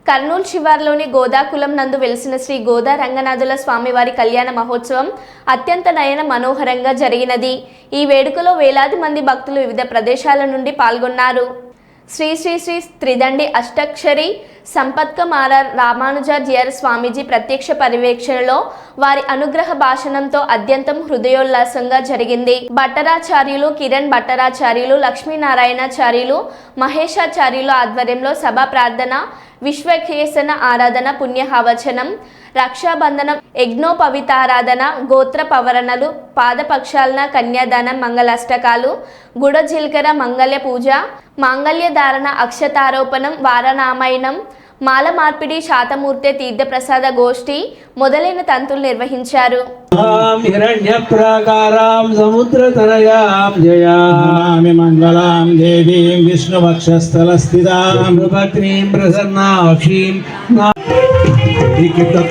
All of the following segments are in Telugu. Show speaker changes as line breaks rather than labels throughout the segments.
కర్నూలు శివార్లోని గోదాకులం నందు వెలిసిన శ్రీ గోదా రంగనాథుల స్వామివారి కళ్యాణ మహోత్సవం అత్యంత నయన మనోహరంగా జరిగినది. ఈ వేడుకలో వేలాది మంది భక్తులు వివిధ ప్రదేశాల నుండి పాల్గొన్నారు. శ్రీ శ్రీ శ్రీ త్రిదండి అష్టక్షరి సంపత్కమార రామానుజాచార్య స్వామీజీ ప్రత్యక్ష పర్యవేక్షణలో వారి అనుగ్రహ భాషణంతో అత్యంతం హృదయోల్లాసంగా జరిగింది. భట్టరాచార్యులు, కిరణ్ భట్టరాచార్యులు, లక్ష్మీనారాయణాచార్యులు, మహేశాచార్యులు ఆధ్వర్యంలో సభా ప్రార్థన, విశ్వకేశన ఆరాధన, పుణ్యహవచనం, రక్షాబంధనం, యజ్ఞోపవితారాధన, గోత్ర పవరణలు, పాదపక్షాలన, కన్యాదానం, మంగళాష్టకాలు, గుడజిల్కర మంగళ్య పూజ, మాంగళ్యధారణ, అక్షతారోపణం, వారనామాయణం, మాల మార్పిడి, శాతమూర్తి తీర్థప్రసాద గోష్ఠి మొదలైన తంతులు నిర్వహించారు.
హిరణ్యప్రాకారాం సముద్రతనయాం జయాం మంగళాం దేవీం విష్ణువక్షస్థలస్థితాం భద్రీం ప్రసన్నాక్షీం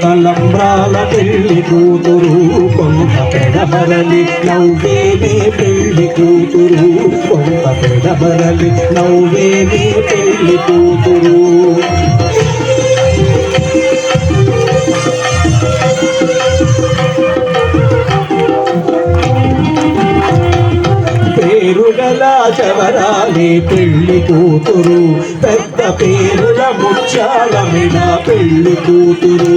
తలంబ్రాల పెళ్లి కూతురు కొంత పెడబరలి నవ్వేనే పెళ్లి కూతురు కొంత పెడబరలి నవ్వేనే పెళ్లి కూతురు పేరుగల చవరాలే పెళ్లి కూతురు పెద్ద పేరుల ముత్యాల మెడ పెళ్లి కూతురు.